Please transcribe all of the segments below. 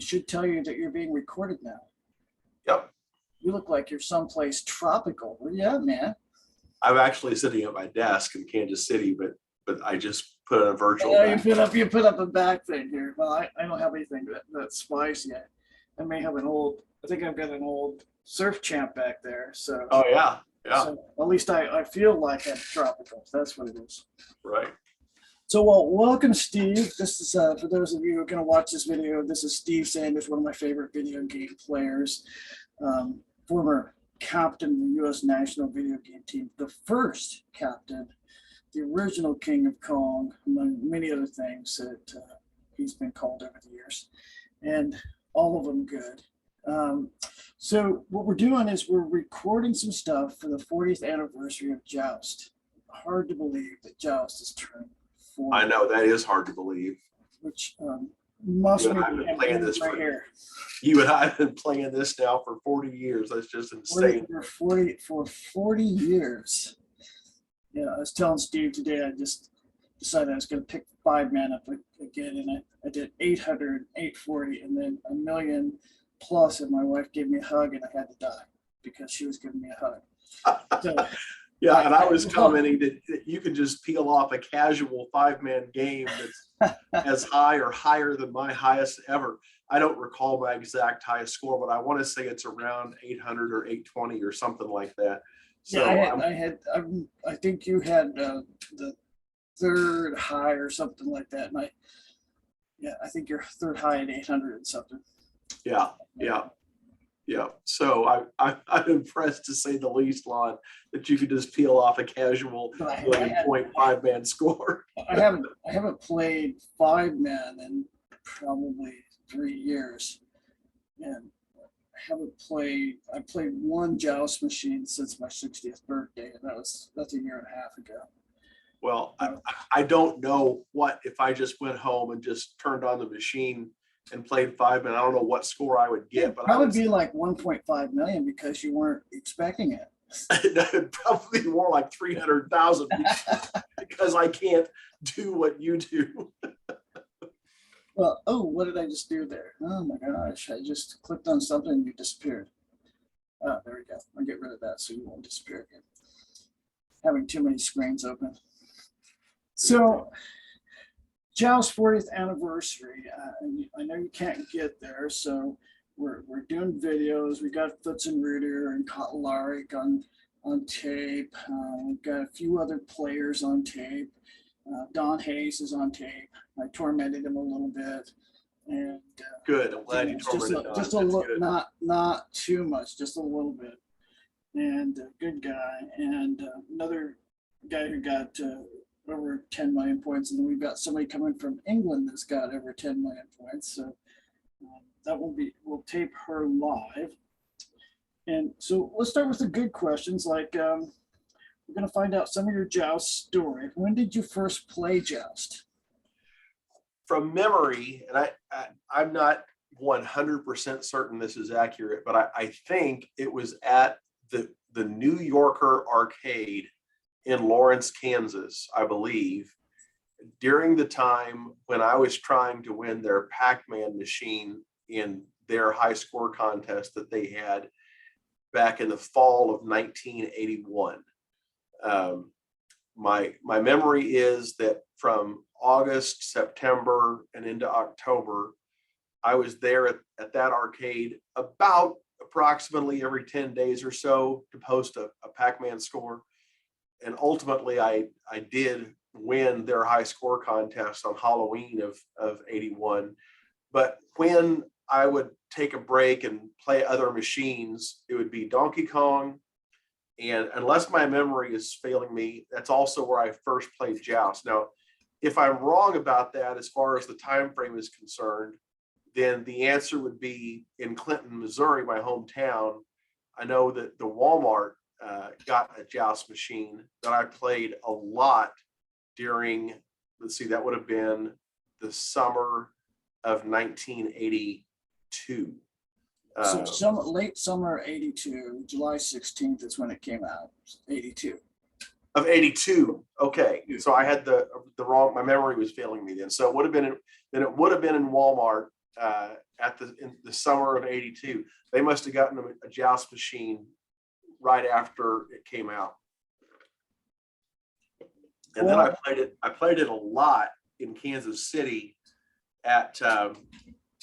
it should tell you that you're being recorded now. Yep. You look like you're someplace tropical. Where you at, man? I'm actually sitting at my desk in Kansas City, but I just put on a virtual. Yeah, you put up a back thing here. Well, I don't have anything that spice yet. I may have I think I've got an old surf champ back there. So. Oh yeah, yeah. So at least I feel like I'm tropical. That's what it is. Right. So, well, welcome, Steve. This is, for those of you who are going to watch this video, this is Steve Sanders, one of my favorite video game players, former captain of the U.S. national video game team, the first captain, the original King of Kong, among many other things that he's been called over the years, and all of them good. So what we're doing is we're recording some stuff for the 40th anniversary of Joust. Hard to believe that Joust has turned 40. I know, that is hard to believe. Which must be playing this right here. You and I have been playing this now for 40 years. That's just insane. For 40 years. Yeah, I was telling Steve today, I just decided I was going to pick 5-man up again, and I did 800, 840, and then a million plus, and my wife gave me a hug, and I had to die because she was giving me a hug. So, yeah, and I was commenting that you can just peel off a casual 5-man game that's as high or higher than my highest ever. I don't recall my exact highest score, but I want to say it's around 800 or 820 or something like that. So yeah, I think you had the third high or something like that, and I think you're third high at 800 and something. Yeah. So I'm impressed, to say the least, Lon, that you could just peel off a casual 0.5-man score. I haven't played 5-man in probably 3 years, and I played one Joust machine since my 60th birthday, and that's a year and a half ago. Well, I don't know if I just went home and just turned on the machine and played 5-man. I don't know what score I would get, but I would be like 1.5 million because you weren't expecting it. Probably more like 300,000 because I can't do what you do. Well, oh, what did I just do there? Oh my gosh, I just clicked on something and you disappeared. Oh, there we go. I'll get rid of that so you won't disappear again. Having too many screens open. So, Joust 40th anniversary. I know you can't get there, so we're doing videos. We got Foots and Reuter and Kotlarik on tape. We've got a few other players on tape. Don Hayes is on tape. I tormented him a little bit, and good. I'm glad you tormented Don. Just a little, not too much, just a little bit. And good guy, and another guy who got over 10 million points, and then we've got somebody coming from England that's got over 10 million points. So we'll tape her live. And so let's start with the good questions. Like we're going to find out some of your Joust story. When did you first play Joust? From memory, and I'm not 100% certain this is accurate, but I think it was at the New Yorker arcade in Lawrence, Kansas, I believe, during the time when I was trying to win their Pac-Man machine in their high score contest that they had back in the fall of 1981. My memory is that from August, September, and into October, I was there at that arcade about approximately every 10 days or so to post a Pac-Man score. And ultimately, I did win their high score contest on Halloween of 81. But when I would take a break and play other machines, it would be Donkey Kong. And unless my memory is failing me, that's also where I first played Joust. Now, if I'm wrong about that, as far as the time frame is concerned, then the answer would be in Clinton, Missouri, my hometown. I know that the Walmart got a Joust machine that I played a lot during, let's see, that would have been the summer of 1982. So late summer 82, July 16th is when it came out, 82. Of 82. Okay. So I had the wrong, my memory was failing me then. So it would have been, it would have been in Walmart in the summer of 82. They must have gotten a Joust machine right after it came out. And then I played it a lot in Kansas City at,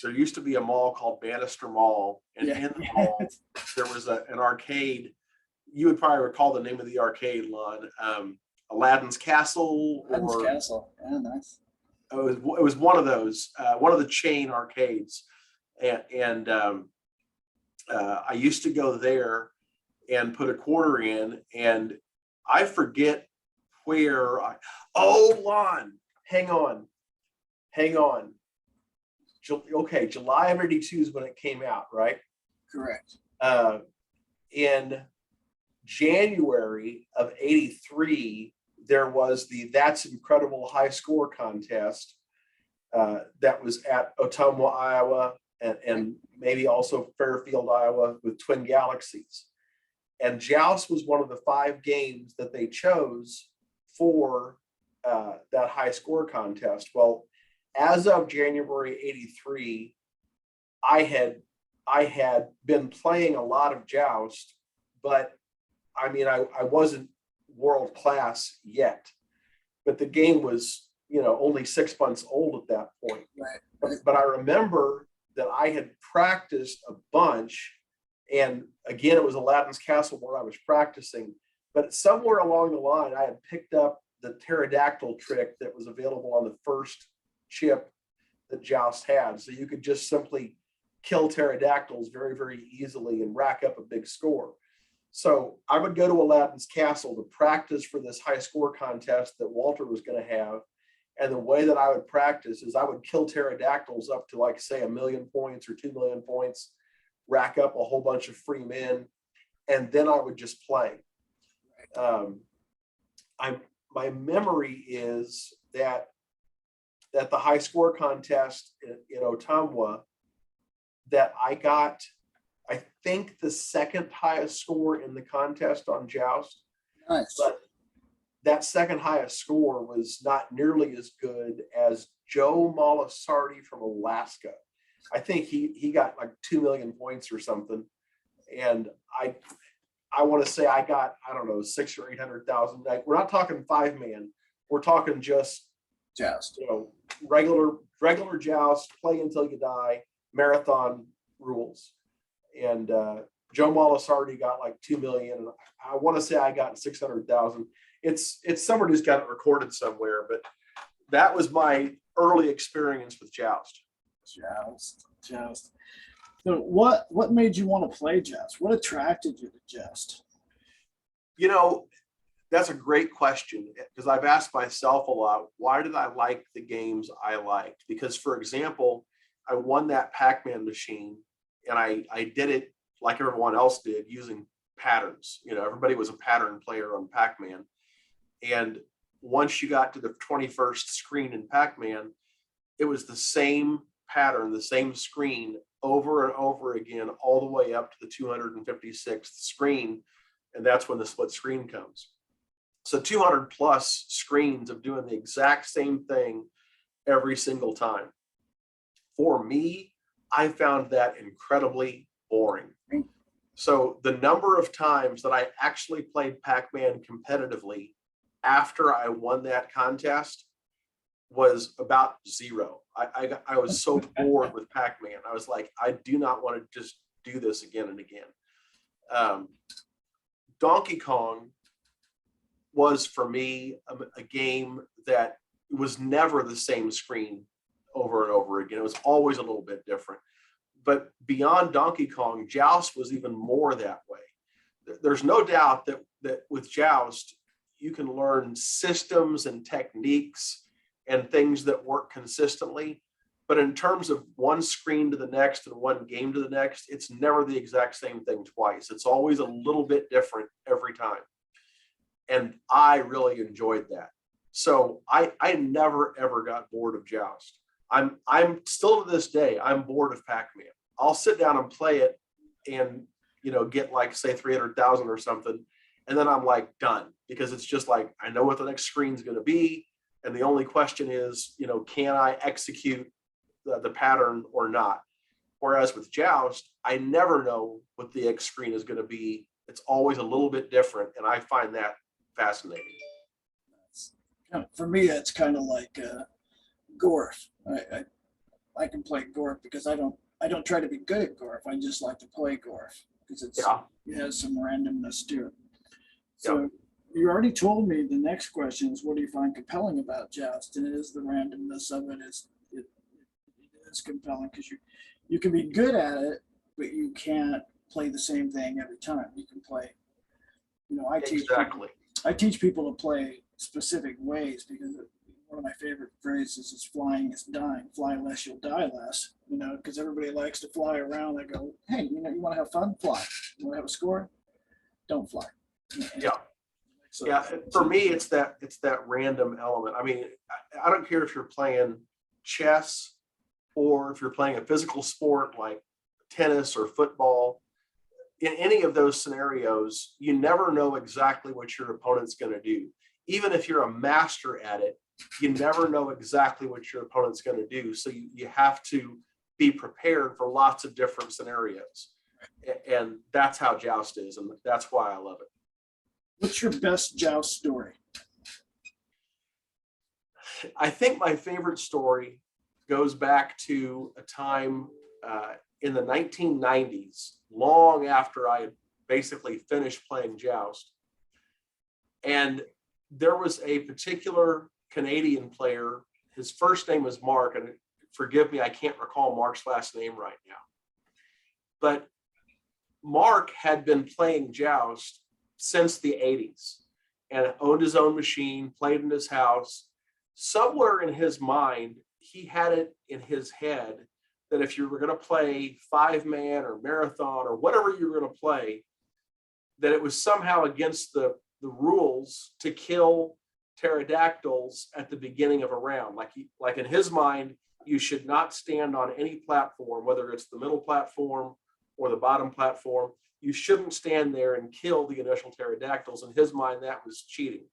there used to be a mall called Bannister Mall. And in the mall, there was an arcade. You would probably recall the name of the arcade, Lon. Aladdin's Castle. Aladdin's Castle. Yeah, nice. It was one of those, one of the chain arcades. And I used to go there and put a quarter in, and I forget where Lon, hang on. Okay, July of 82 is when it came out, right? Correct. In January of 83, there was the That's Incredible High Score contest that was at Ottumwa, Iowa, and maybe also Fairfield, Iowa, with Twin Galaxies. And Joust was one of the 5 games that they chose for that high score contest. Well, as of January 83, I had been playing a lot of Joust, but I mean, I wasn't world class yet, but the game was, only 6 months old at that point. Right. But I remember that I had practiced a bunch, and again, it was Aladdin's Castle where I was practicing, but somewhere along the line, I had picked up the pterodactyl trick that was available on the first chip that Joust had. So you could just simply kill pterodactyls very, very easily and rack up a big score. So I would go to Aladdin's Castle to practice for this high score contest that Walter was going to have. And the way that I would practice is I would kill pterodactyls up to, like, say, 1 million points or 2 million points, rack up a whole bunch of free men, and then I would just play. My memory is that the high score contest in Ottumwa, that I got, I think, the second highest score in the contest on Joust. Nice. But that second highest score was not nearly as good as Joe Molisardi from Alaska. I think he got like 2 million points or something. And I want to say I got, I don't know, 600,000 or 800,000. Like, we're not talking 5-man. We're talking just Joust. Regular Joust, play until you die, marathon rules. And Joe Molisardi got like 2 million. And I want to say I got 600,000. It's somebody who's got it recorded somewhere, but that was my early experience with Joust. Joust. So what made you want to play Joust? What attracted you to Joust? That's a great question, because I've asked myself a lot, why did I like the games I liked? Because, for example, I won that Pac-Man machine, and I did it like everyone else did, using patterns. Everybody was a pattern player on Pac-Man. And once you got to the 21st screen in Pac-Man, it was the same pattern, the same screen over and over again, all the way up to the 256th screen. And that's when the split screen comes. So 200 plus screens of doing the exact same thing every single time. For me, I found that incredibly boring. So the number of times that I actually played Pac-Man competitively after I won that contest was about 0. I was so bored with Pac-Man. I was like, I do not want to just do this again and again. Donkey Kong was, for me, a game that was never the same screen over and over again. It was always a little bit different. But beyond Donkey Kong, Joust was even more that way. There's no doubt that with Joust, you can learn systems and techniques and things that work consistently. But in terms of one screen to the next and one game to the next, it's never the exact same thing twice. It's always a little bit different every time. And I really enjoyed that. So I never, ever got bored of Joust. I'm still, to this day, I'm bored of Pac-Man. I'll sit down and play it and, get like, say, 300,000 or something. And then I'm like, done. because it's just like, I know what the next screen is going to be. And the only question is, can I execute the pattern or not? Whereas with Joust, I never know what the X screen is going to be. It's always a little bit different. And I find that fascinating. For me, it's kind of like Gorf. I can play Gorf because I don't try to be good at Gorf. I just like to play Gorf because it has some randomness to it. So you already told me the next question is, what do you find compelling about Joust? And it is the randomness of it. It is compelling because you can be good at it, but you can't play the same thing every time. You can play, I teach people to play specific ways because one of my favorite phrases is flying is dying. Fly less, you'll die less. Because everybody likes to fly around. I go, hey, you want to have fun? Fly. You want to have a score? Don't fly. Yeah. So, for me, it's that random element. I mean, I don't care if you're playing chess or if you're playing a physical sport like tennis or football. In any of those scenarios, you never know exactly what your opponent's going to do. Even if you're a master at it, you never know exactly what your opponent's going to do. So you have to be prepared for lots of different scenarios. And that's how Joust is. And that's why I love it. What's your best Joust story? I think my favorite story goes back to a time in the 1990s, long after I had basically finished playing Joust. And there was a particular Canadian player. His first name was Mark, and forgive me, I can't recall Mark's last name right now. But Mark had been playing Joust since the 80s and owned his own machine, played in his house. Somewhere in his mind, he had it in his head that if you were going to play 5-man or marathon or whatever you were going to play, that it was somehow against the rules to kill pterodactyls at the beginning of a round. Like in his mind, you should not stand on any platform, whether it's the middle platform or the bottom platform. You shouldn't stand there and kill the initial pterodactyls. In his mind, that was cheating.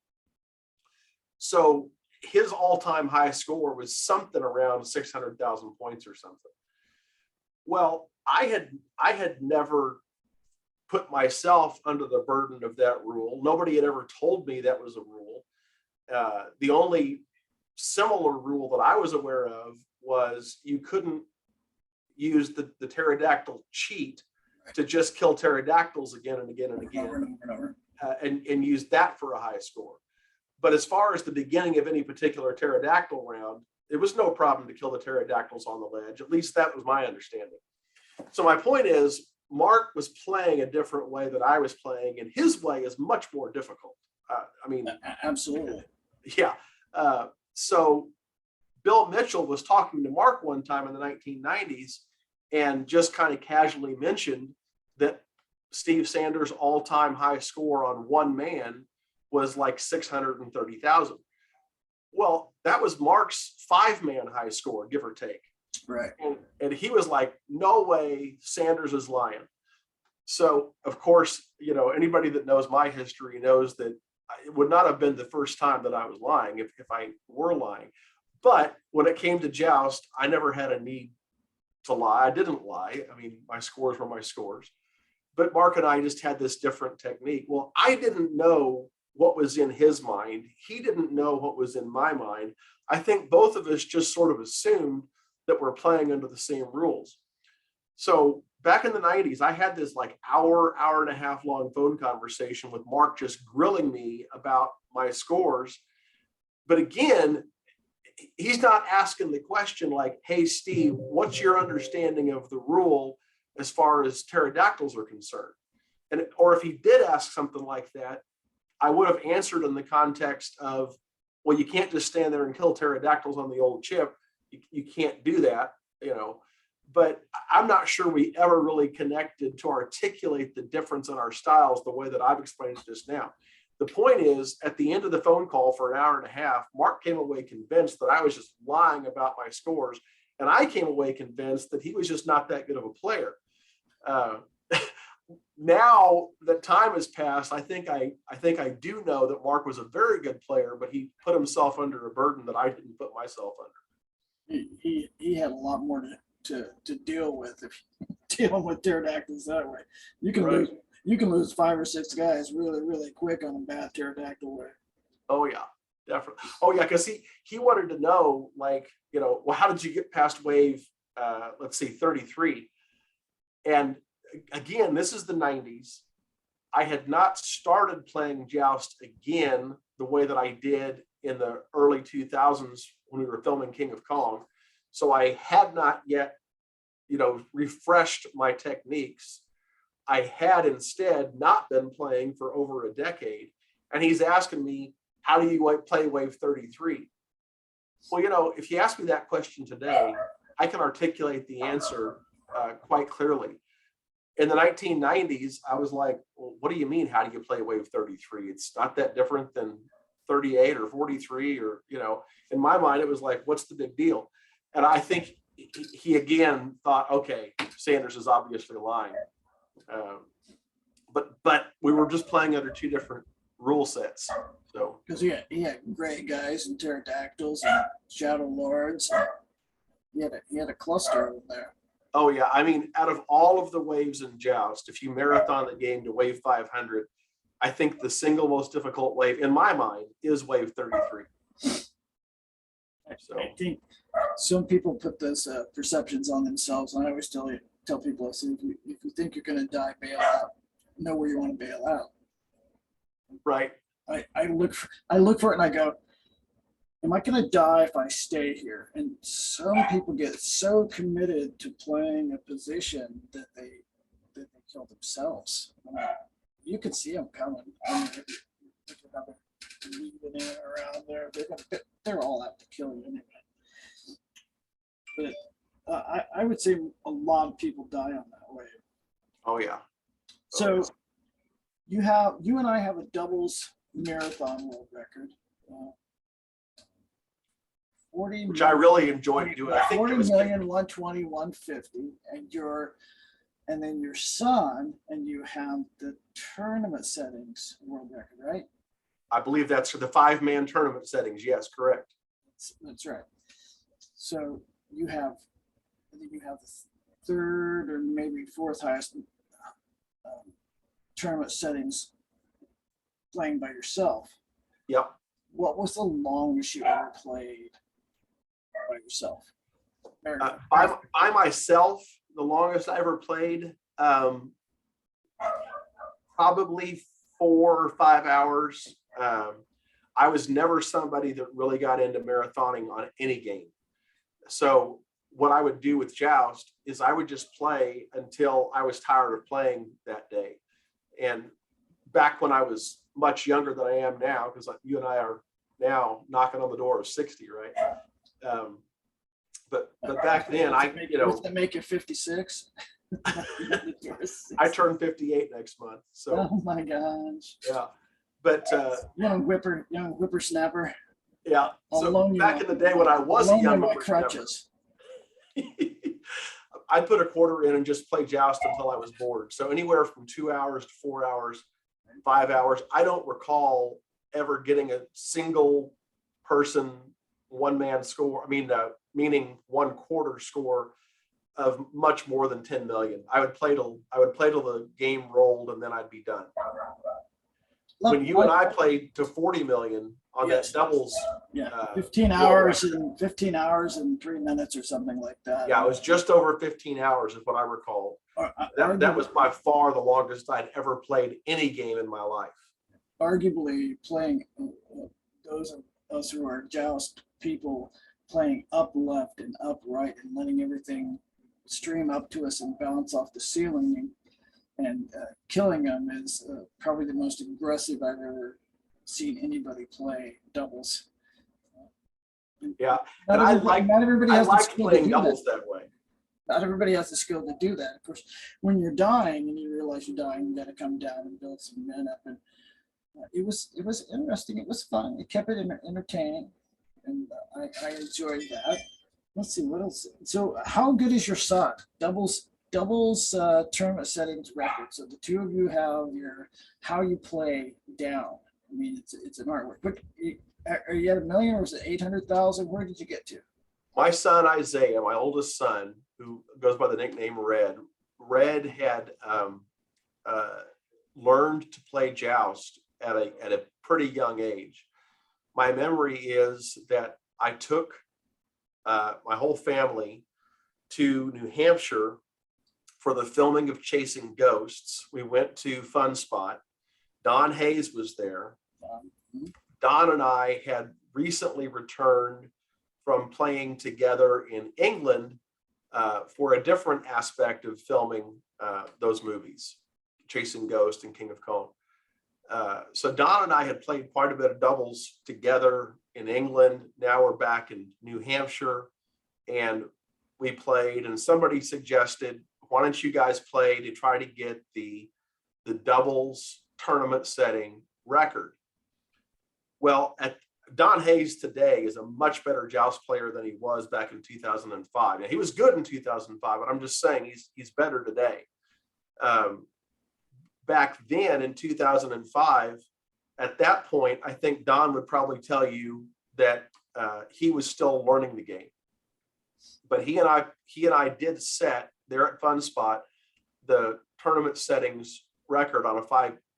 So his all-time high score was something around 600,000 points or something. Well, I had never put myself under the burden of that rule. Nobody had ever told me that was a rule. The only similar rule that I was aware of was you couldn't use the pterodactyl cheat to just kill pterodactyls again and again and again, and use that for a high score. But as far as the beginning of any particular pterodactyl round, it was no problem to kill the pterodactyls on the ledge. At least that was my understanding. So my point is, Mark was playing a different way that I was playing, and his way is much more difficult. Absolutely. Yeah. So Bill Mitchell was talking to Mark one time in the 1990s and just kind of casually mentioned that Steve Sanders' all-time high score on one man was like 630,000. Well, that was Mark's 5-man high score, give or take. Right. And he was like, no way Sanders is lying. So, of course, anybody that knows my history knows that it would not have been the first time that I was lying if I were lying. But when it came to Joust, I never had a need to lie. I didn't lie. I mean, my scores were my scores. But Mark and I just had this different technique. Well, I didn't know what was in his mind. He didn't know what was in my mind. I think both of us just sort of assumed that we're playing under the same rules. So back in the 90s, I had this like hour and a half long phone conversation with Mark, just grilling me about my scores. But again, he's not asking the question like, hey, Steve, what's your understanding of the rule as far as pterodactyls are concerned? Or if he did ask something like that, I would have answered in the context of, well, you can't just stand there and kill pterodactyls on the old chip. You can't do that, but I'm not sure we ever really connected to articulate the difference in our styles the way that I've explained it just now. The point is, at the end of the phone call for an hour and a half, Mark came away convinced that I was just lying about my scores. And I came away convinced that he was just not that good of a player. now that time has passed, I think I do know that Mark was a very good player, but he put himself under a burden that I didn't put myself under. He had a lot more to deal with if dealing with pterodactyls that way. You can Right. lose 5 or 6 guys really quick on a bad pterodactyl way. Oh yeah, definitely. Oh yeah, because he wanted to know, like, well, how did you get past wave let's see, 33? And again, this is the 90s. I had not started playing Joust again the way that I did in the early 2000s when we were filming King of Kong. So I had not yet, refreshed my techniques. I had instead not been playing for over a decade. And he's asking me, how do you play wave 33? Well, if you ask me that question today, I can articulate the answer quite clearly. In the 1990s, I was like, well, what do you mean? How do you play wave 33? It's not that different than 38 or 43 or, in my mind, it was like, what's the big deal? And I think he again thought, okay, Sanders is obviously lying. But we were just playing under 2 different rule sets. So because he had gray guys and pterodactyls and shadow lords. He had a cluster over there. Oh yeah, I mean, out of all of the waves in Joust, if you marathon the game to wave 500, I think the single most difficult wave in my mind is wave 33. So I think some people put those perceptions on themselves, and I always tell people, I say, if you think you're going to die, bail out. Know where you want to bail out. right. I look for it and I go, am I going to die if I stay here? And some people get so committed to playing a position that they kill themselves. I mean, you can see them coming. I mean, if you have a leaving in around there, they're all out to kill you anyway. But I would say a lot of people die on that wave. Oh yeah. So you and I have a doubles marathon world record. 40 Which I really enjoyed doing. I think 40 it was million, 120, 150, and then your son, and you have the tournament settings world record, right? I believe that's for the 5-man tournament settings. Yes, correct. That's right. So I think you have the 3rd or maybe 4th highest tournament settings playing by yourself. Yep. What was the longest you ever played by yourself? By myself, the longest I ever played, probably 4 or 5 hours. I was never somebody that really got into marathoning on any game. So what I would do with Joust is I would just play until I was tired of playing that day. And back when I was much younger than I am now, because you and I are now knocking on the door of 60, right? But back then, Does that make you 56? I turn 58 next month. So oh my gosh. yeah, but young whippersnapper. Yeah. So back in the day when I was a young crutches. I put a quarter in and just play Joust until I was bored. So anywhere from 2 hours to 4 hours, 5 hours. I don't recall ever getting a single person 1-man score. I mean, meaning 1/4 score of much more than 10 million. I would play till the game rolled and then I'd be done. When you and I played to 40 million on that doubles, 15 hours and 3 minutes or something like that. Yeah, it was just over 15 hours is what I recall. That was by far the longest I'd ever played any game in my life. Arguably playing, those of us who are Joust people playing up left and up right and letting everything stream up to us and bounce off the ceiling and killing them is probably the most aggressive I've ever seen anybody play doubles. Yeah, not everybody has the skill playing doubles that way. Not everybody has the skill to do that. Of course, when you're dying and you realize you're dying, you got to come down and build some men up. And it was interesting. It was fun. It kept it entertaining, and I enjoyed that. Let's see what else. So, how good is your son? Doubles doubles tournament settings record. So the two of you have your how you play down. I mean, it's an artwork. But are you at 1 million or is it 800,000? Where did you get to? My son Isaiah, my oldest son, who goes by the nickname Red had learned to play Joust at a pretty young age. My memory is that I took my whole family to New Hampshire for the filming of Chasing Ghosts. We went to Fun Spot. Don Hayes was there. Don and I had recently returned from playing together in England for a different aspect of filming those movies, Chasing Ghost and King of Kong. So Don and I had played quite a bit of doubles together in England. Now we're back in New Hampshire and we played, and somebody suggested, why don't you guys play to try to get the doubles tournament setting record? Well, Don Hayes today is a much better Joust player than he was back in 2005. And he was good in 2005, but I'm just saying he's better today. Back then in 2005, at that point, I think Don would probably tell you that he was still learning the game. But he and I did set there at Fun Spot the tournament settings record on a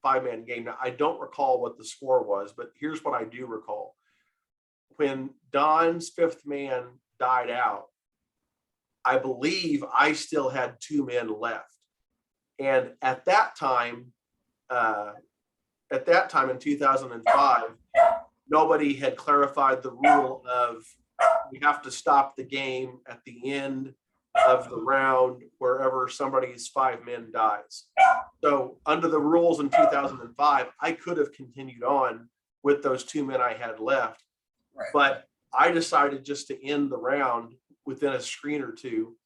five-man game. Now, I don't recall what the score was, but here's what I do recall. When Don's fifth man died out, I believe I still had 2 men left. And at that time in 2005, nobody had clarified the rule of we have to stop the game at the end of the round wherever somebody's 5 men dies. So under the rules in 2005, I could have continued on with those 2 men I had left. Right. But I decided just to end the round within a screen or two.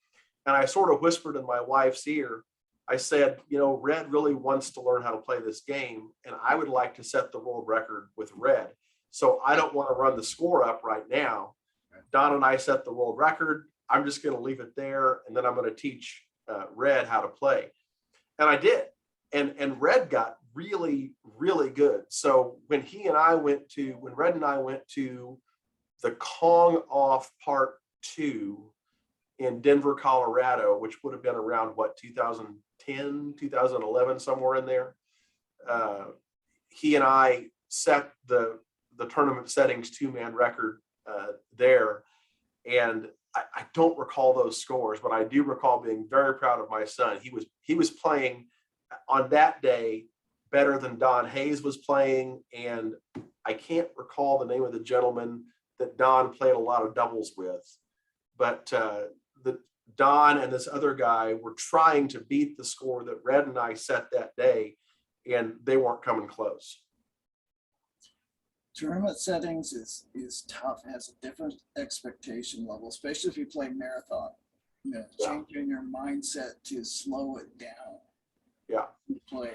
And I sort of whispered in my wife's ear, I said, Red really wants to learn how to play this game, and I would like to set the world record with Red. So I don't want to run the score up right now. Don and I set the world record. I'm just going to leave it there, and then I'm going to teach Red how to play. And I did. And Red got really, really good. So when Red and I went to the Kong Off Part 2 in Denver, Colorado, which would have been around 2010, 2011, somewhere in there. He and I set the tournament settings 2-man record there. And I don't recall those scores, but I do recall being very proud of my son. He was playing on that day better than Don Hayes was playing. And I can't recall the name of the gentleman that Don played a lot of doubles with, but Don and this other guy were trying to beat the score that Red and I set that day, and they weren't coming close. Tournament settings is tough. It has a different expectation level, especially if you play marathon. Changing your mindset to slow it down. Yeah. Play.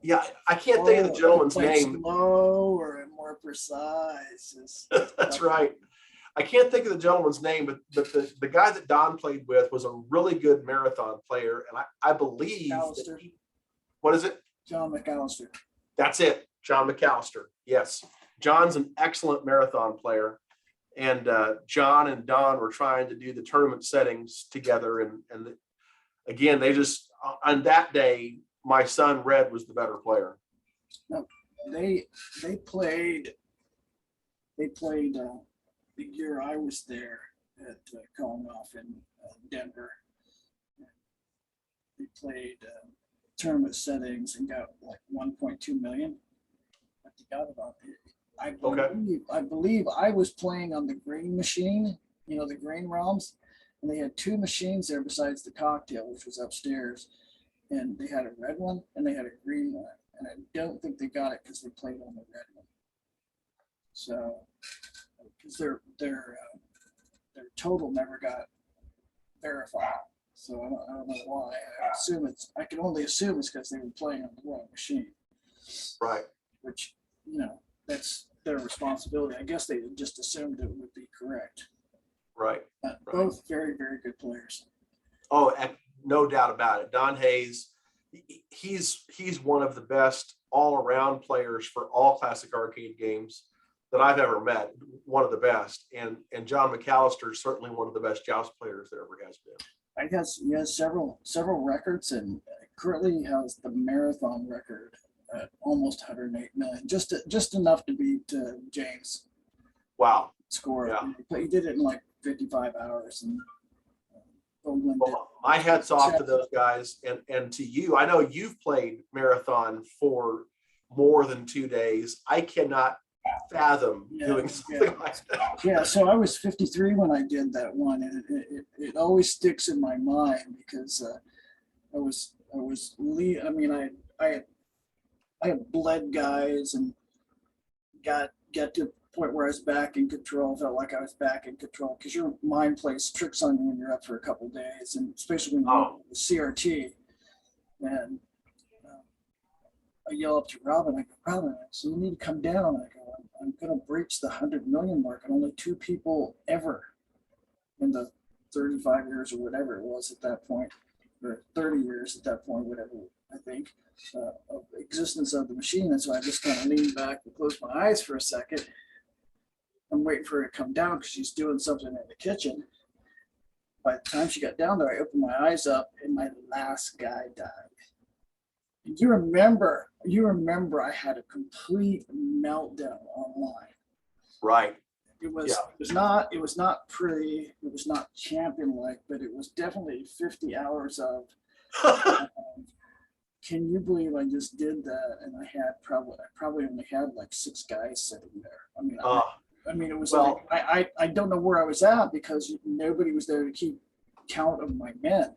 Yeah, I can't think of the gentleman's name. Slow or more precise. That's right. I can't think of the gentleman's name, but the guy that Don played with was a really good marathon player, and I believe what is it? John McAllister. That's it, John McAllister. Yes, John's an excellent marathon player, and John and Don were trying to do the tournament settings together, and again, they just on that day, my son Red was the better player. No, they played. The year I was there at Calling Off in Denver. They played tournament settings and got like 1.2 million. I forgot about it. I believe I was playing on the green machine, the green realms, and they had 2 machines there besides the cocktail, which was upstairs. And they had a red one and they had a green one. And I don't think they got it because they played on the red one. So, because their total never got verified. So I don't know why. I can only assume it's because they were playing on the wrong machine. Right. Which, that's their responsibility. I guess they just assumed it would be correct. Right. Both very, very good players. Oh, no doubt about it. Don Hayes, he's one of the best all-around players for all classic arcade games that I've ever met. One of the best, and John McAllister is certainly one of the best Joust players there ever has been. I guess he has several records, and currently has the marathon record at almost 108 million, just enough to beat James' Wow. score. Yeah. He did it in like 55 hours, and Oakland did. Well, my hats off to those guys, and to you. I know you've played marathon for more than 2 days. I cannot fathom doing something like that. Yeah, so I was 53 when I did that one, and it always sticks in my mind because I mean, I had bled guys and got to a point where I was back in control. Felt like I was back in control because your mind plays tricks on you when you're up for a couple of days, and especially when you're with CRT. And I yell up to Robin. I go, Robin, so you need to come down. I go, I'm going to breach the 100 million mark, and only 2 people ever in the 35 years or whatever it was at that point, or 30 years at that point, whatever I think, of existence of the machine. And so I just kind of leaned back and closed my eyes for a second. I'm waiting for her to come down because she's doing something in the kitchen. By the time she got down there, I opened my eyes up, and my last guy died. You remember I had a complete meltdown online. Right. It was not pretty, it was not champion like, but it was definitely 50 hours of can you believe I just did that? And I probably only had like 6 guys sitting there. I mean, it was I don't know where I was at because nobody was there to keep count of my men.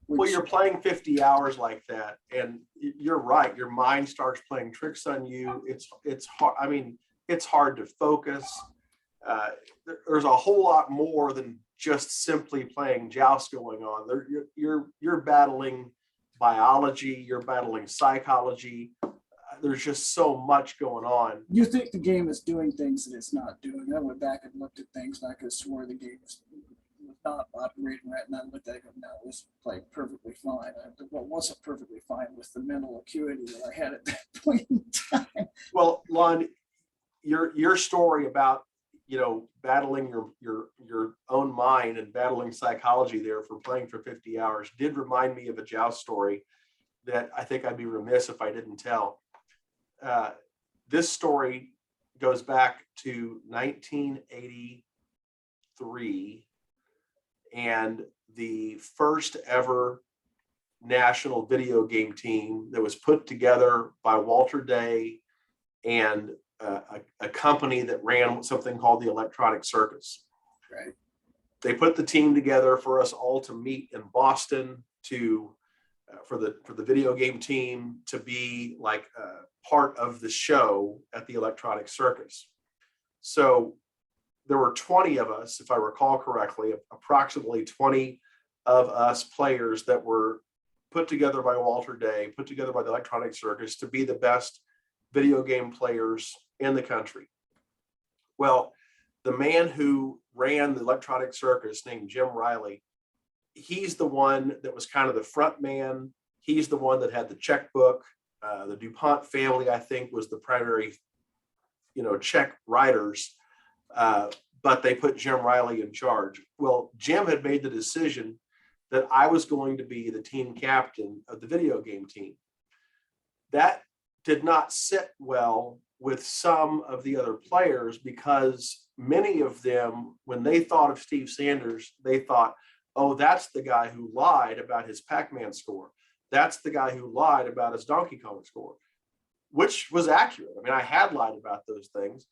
Well, you're playing 50 hours like that, and you're right. Your mind starts playing tricks on you. It's hard. I mean, it's hard to focus. There's a whole lot more than just simply playing Joust going on. You're battling biology. You're battling psychology. There's just so much going on. You think the game is doing things that it's not doing. I went back and looked at things, and I could have swore the game was not operating right. And I looked at it, no, it was playing perfectly fine. What wasn't perfectly fine was the mental acuity that I had at that point in time. Well, Lon, your story about battling your own mind and battling psychology there for playing for 50 hours did remind me of a Joust story that I think I'd be remiss if I didn't tell. This story goes back to 1983 and the first ever national video game team that was put together by Walter Day and a company that ran something called the Electronic Circus. Right. They put the team together for us all to meet in Boston for the video game team to be like part of the show at the Electronic Circus. So there were 20 of us, if I recall correctly, approximately 20 of us players that were put together by Walter Day, put together by the Electronic Circus to be the best video game players in the country. Well, the man who ran the Electronic Circus, named Jim Riley, he's the one that was kind of the front man. He's the one that had the checkbook. The DuPont family, I think, was the primary, check writers. But they put Jim Riley in charge. Well, Jim had made the decision that I was going to be the team captain of the video game team. That did not sit well with some of the other players because many of them, when they thought of Steve Sanders, they thought, oh, that's the guy who lied about his Pac-Man score. That's the guy who lied about his Donkey Kong score, which was accurate. I mean, I had lied about those things,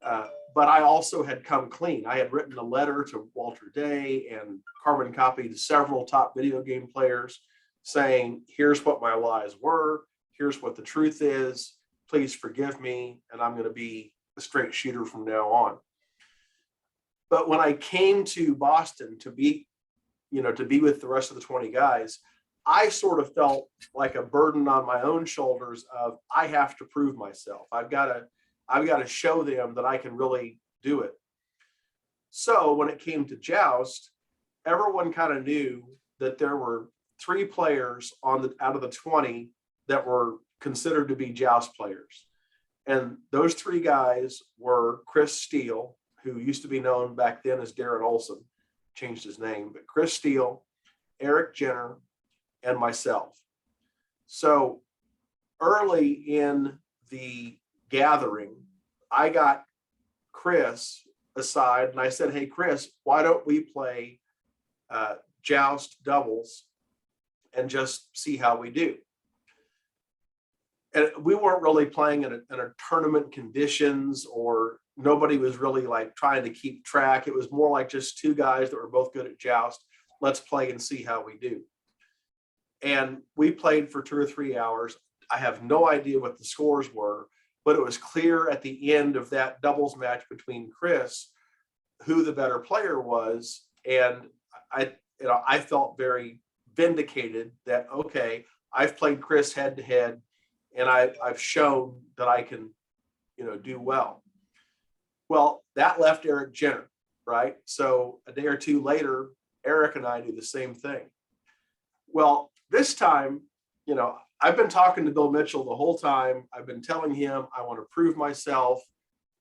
but I also had come clean. I had written a letter to Walter Day and carbon copied several top video game players saying, here's what my lies were. Here's what the truth is. Please forgive me. And I'm going to be a straight shooter from now on. But when I came to Boston to be with the rest of the 20 guys, I sort of felt like a burden on my own shoulders of, I have to prove myself. I've got to show them that I can really do it. So when it came to Joust, everyone kind of knew that there were 3 players out of the 20 that were considered to be Joust players. And those 3 guys were Chris Steele, who used to be known back then as Darren Olson, changed his name, but Chris Steele, Eric Jenner, and myself. So early in the gathering, I got Chris aside and I said, hey, Chris, why don't we play Joust doubles and just see how we do? And we weren't really playing in a tournament conditions, or nobody was really like trying to keep track. It was more like just 2 guys that were both good at Joust. Let's play and see how we do. And we played for 2 or 3 hours. I have no idea what the scores were, but it was clear at the end of that doubles match between Chris who the better player was. And I felt very vindicated that, okay, I've played Chris head to head, and I've shown that I can, do well. Well, that left Eric Jenner, right? So a day or 2 later, Eric and I do the same thing. Well, this time, I've been talking to Bill Mitchell the whole time. I've been telling him I want to prove myself.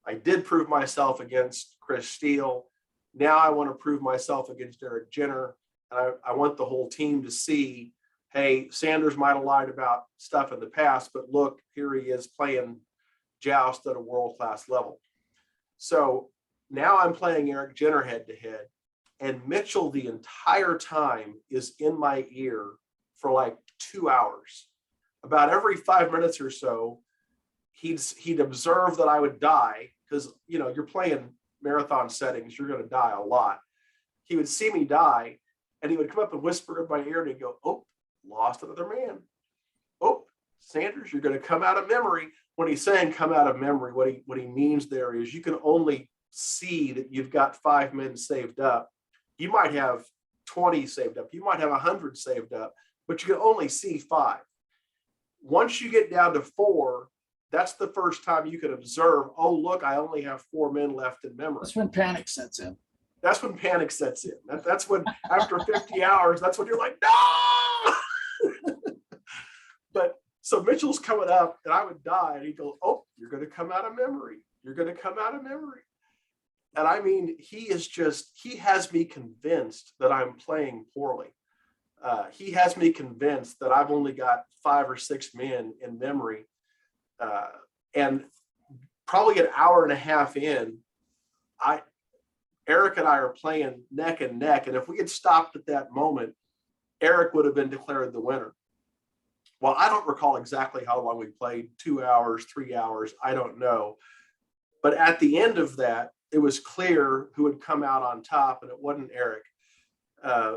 I did prove myself against Chris Steele. Now I want to prove myself against Eric Jenner. And I want the whole team to see, hey, Sanders might have lied about stuff in the past, but look, here he is playing Joust at a world-class level. So now I'm playing Eric Jenner head to head, and Mitchell the entire time is in my ear for like 2 hours. About every 5 minutes or so, he'd observe that I would die, because you're playing marathon settings, you're going to die a lot. He would see me die, and he would come up and whisper in my ear, and he'd go, "Oh, lost another man. Oh, Sanders, you're going to come out of memory." When he's saying come out of memory, what he means there is you can only see that you've got 5 men saved up. You might have 20 saved up. You might have 100 saved up, but you can only see 5. Once you get down to 4, that's the first time you can observe, oh, look, I only have 4 men left in memory. That's when panic sets in. That's when panic sets in. That's when, after 50 hours, that's when you're like, no! But so Mitchell's coming up, and I would die, and he'd go, oh, you're going to come out of memory. You're going to come out of memory. And I mean, he has me convinced that I'm playing poorly. He has me convinced that I've only got 5 or 6 men in memory. And probably an hour and a half in, Eric and I are playing neck and neck. And if we had stopped at that moment, Eric would have been declared the winner. Well, I don't recall exactly how long we played, 2 hours, 3 hours, I don't know. But at the end of that, it was clear who had come out on top, and it wasn't Eric.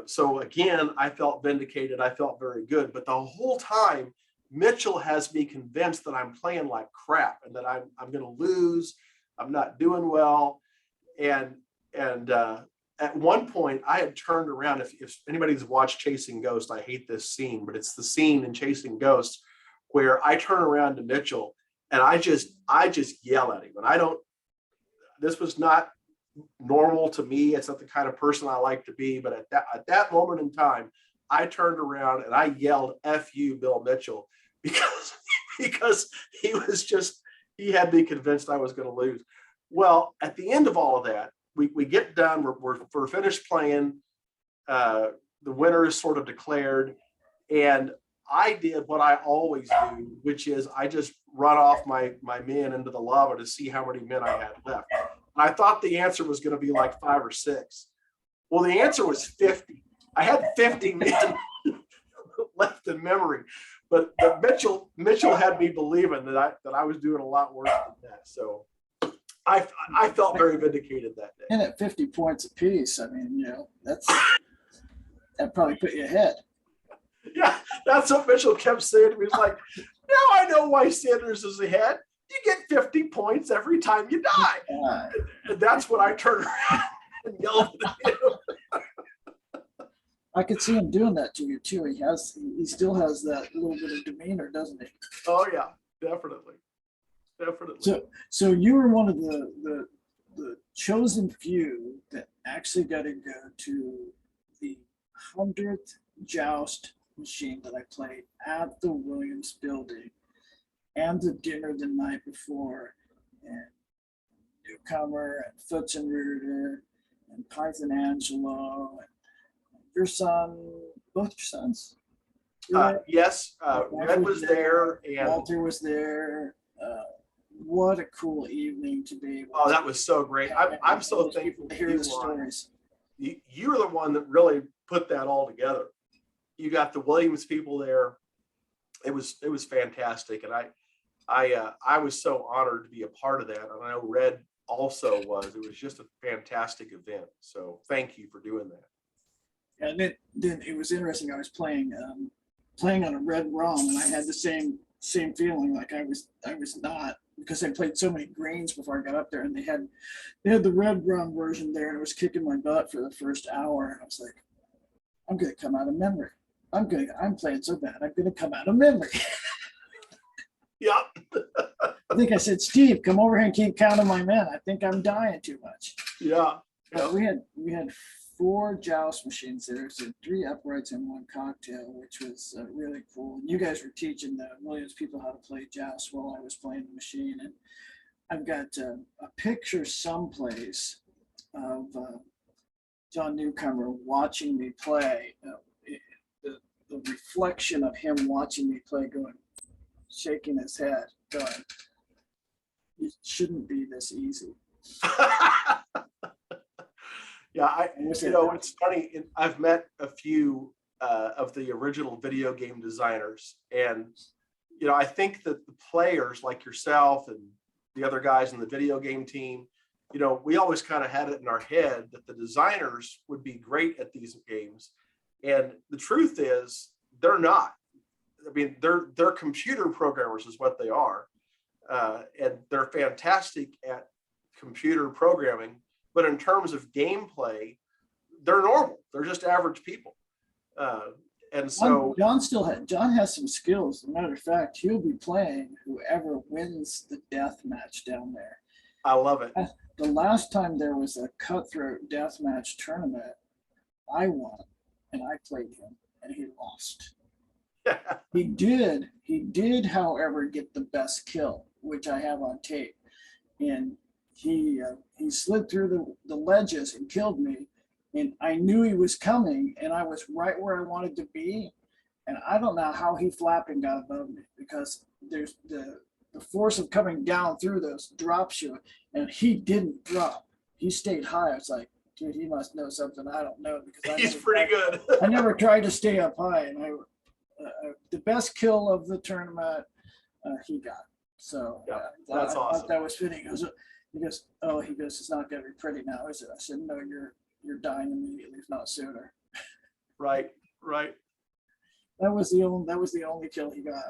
So again, I felt vindicated. I felt very good. But the whole time, Mitchell has me convinced that I'm playing like crap and that I'm going to lose. I'm not doing well. And at one point, I had turned around. If anybody's watched Chasing Ghosts, I hate this scene, but it's the scene in Chasing Ghosts where I turn around to Mitchell and I just yell at him. And this was not normal to me. It's not the kind of person I like to be. But at that moment in time, I turned around and I yelled, "F you, Bill Mitchell," because he had me convinced I was going to lose. Well, at the end of all of that, we get done. We're finished playing. The winner is sort of declared, and I did what I always do, which is I just run off my men into the lava to see how many men I had left. And I thought the answer was going to be like 5 or 6. Well, the answer was 50. I had 50 men left in memory, but Mitchell had me believing that I was doing a lot worse than that. So I felt very vindicated that day. And at 50 points apiece, I mean, that probably put you ahead. Yeah, that's what Mitchell kept saying to me. He's like, now I know why Sanders is ahead. You get 50 points every time you die. And that's when I turned around and yelled at him. I could see him doing that to you too. He still has that little bit of demeanor, doesn't he? Oh yeah, definitely. So you were one of the chosen few that actually got to go to the 100th Joust machine that I played at the Williams building and the dinner the night before, and Newcomer and Foots and Rooter and Python Angelo and your son, both your sons. Yes, Red was there, and Walter was there. What a cool evening to be able oh, that was so great. I'm so thankful to hear you, the stories. you were the one that really put that all together. You got the Williams people there. It was fantastic, and I was so honored to be a part of that. And I know Red also was. It was just a fantastic event. So thank you for doing that. And then it was interesting. I was playing on a red ROM, and I had the same feeling, like I was not, because I played so many greens before I got up there, and they had the red ROM version there, and it was kicking my butt for the first hour, and I was like, I'm gonna come out of memory. I'm playing so bad, I'm gonna come out of memory. Yeah. I think I said, Steve, come over here and keep counting my men. I think I'm dying too much. Yeah. But we had 4 Joust machines there, so 3 uprights and 1 cocktail, which was really cool. And you guys were teaching the Williams people how to play Joust while I was playing the machine. And I've got a picture someplace of John Newcomer watching me play. The reflection of him watching me play, going, shaking his head, going, it shouldn't be this easy. Yeah, it's funny. I've met a few of the original video game designers, and I think that the players like yourself and the other guys in the video game team, we always kind of had it in our head that the designers would be great at these games, and the truth is they're not. I mean, they're computer programmers is what they are, and they're fantastic at computer programming. But in terms of gameplay, they're normal. They're just average people. And so John has some skills. As a matter of fact, he'll be playing whoever wins the death match down there. I love it. The last time there was a cutthroat death match tournament, I won, and I played him, and he lost. He did, however, get the best kill, which I have on tape, and he slid through the ledges and killed me, and I knew he was coming, and I was right where I wanted to be, and I don't know how he flapped and got above me, because there's the force of coming down through those drops you, and he didn't drop. He stayed high. I was like, dude, he must know something I don't know, because he's pretty good. I never tried to stay up high, and the best kill of the tournament he got. So that's awesome. I thought that was fitting. He goes, it's not going to be pretty now, is it? I said, no, you're dying immediately, if not sooner. Right. That was the only kill he got.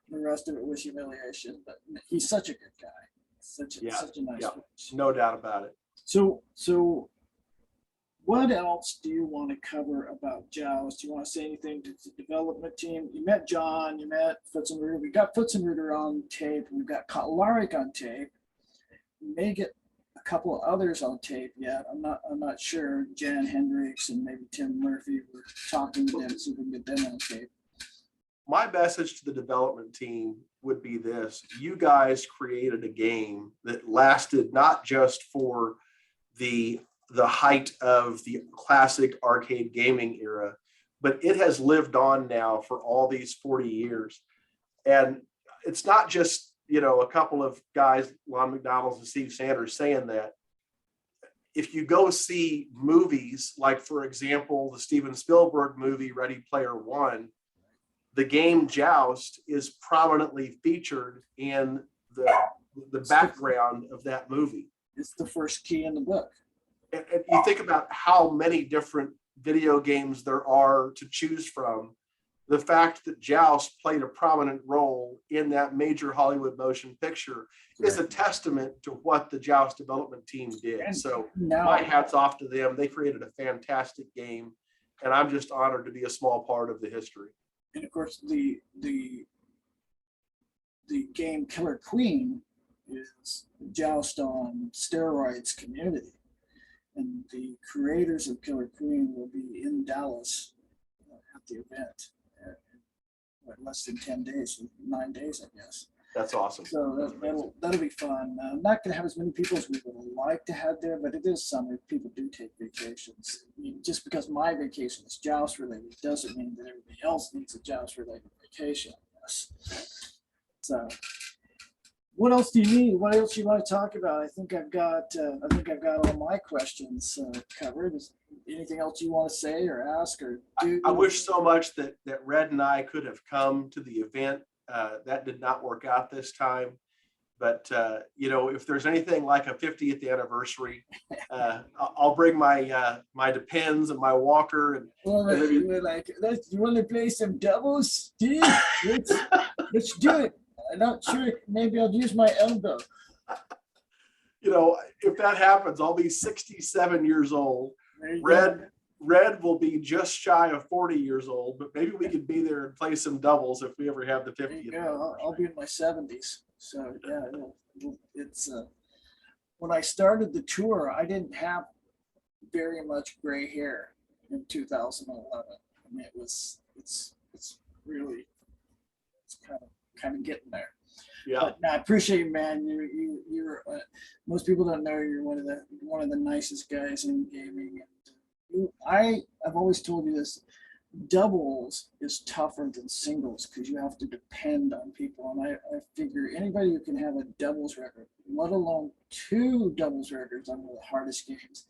The rest of it was humiliation. But he's such a good guy. Such a nice voice. No doubt about it. So what else do you want to cover about Joust? Do you want to say anything to the development team? You met John, you met Foots and Rooter. We got Foots and Rooter on tape. We've got Kotlarik on tape. We may get a couple of others on tape yet. I'm not sure. Jan Hendricks and maybe Tim Murphy. We're talking to them, so we can get them on tape. My message to the development team would be this: you guys created a game that lasted not just for the height of the classic arcade gaming era, but it has lived on now for all these 40 years. And it's not just, a couple of guys, Lon McDonald's and Steve Sanders, saying that. If you go see movies, like, for example, the Steven Spielberg movie, Ready Player One, the game Joust is prominently featured in the background of that movie. It's the first key in the book. And you think about how many different video games there are to choose from. The fact that Joust played a prominent role in that major Hollywood motion picture is a testament to what the Joust development team did. And so my hat's off to them. They created a fantastic game, and I'm just honored to be a small part of the history. And of course, the game Killer Queen is Joust on steroids community. And the creators of Killer Queen will be in Dallas at the event. less than 10 days, 9 days, I guess. That's awesome. So That's amazing. that'll be fun. I'm not going to have as many people as we would like to have there, but it is summer. People do take vacations. I mean, just because my vacation is Joust related doesn't mean that everybody else needs a Joust related vacation. Yes. So, what else do you need? What else you want to talk about? I think I've got all my questions covered. Is anything else you want to say or ask or do? I wish so much that Red and I could have come to the event. That did not work out this time. But you know, if there's anything like a 50th anniversary, I'll bring my my Depends and my walker and Well, maybe. you were like, you want to play some doubles, Steve? Let's do it. I'm not sure. Maybe I'll use my elbow. You know, if that happens, I'll be 67 years old. There you Red go. Red will be just shy of 40 years old, but maybe we could be there and play some doubles if we ever have the There you 50th. go. I'll be in my 70s. So yeah, it's when I started the tour, I didn't have very much gray hair in 2011. I mean, it's really it's kind of getting there. Yeah. But no, I appreciate you, man. You're most people don't know you're one of the nicest guys in gaming. And I've always told you this. Doubles is tougher than singles because you have to depend on people. And I figure anybody who can have a doubles record, let alone 2 doubles records on one of the hardest games,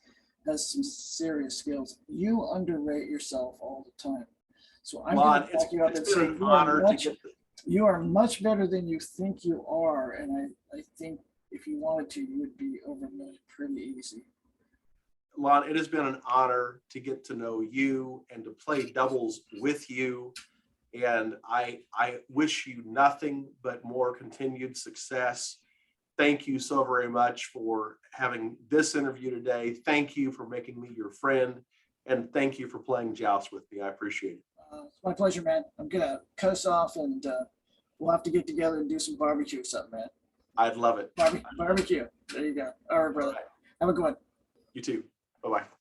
has some serious skills. You underrate yourself all the time. So I'm going to back you up and It's say been an honor to get you are much better than you think you are. And I think if you wanted to, you would be over a million pretty easy. Lon, it has been an honor to get to know you and to play doubles with you. And I wish you nothing but more continued success. Thank you so very much for having this interview today. Thank you for making me your friend. And thank you for playing Joust with me. I appreciate it. It's my pleasure, man. I'm going to cut us off and we'll have to get together and do some barbecue or something, man. I'd love it. Barbecue. There you go. All right, brother. Have a good one. You too. Bye-bye.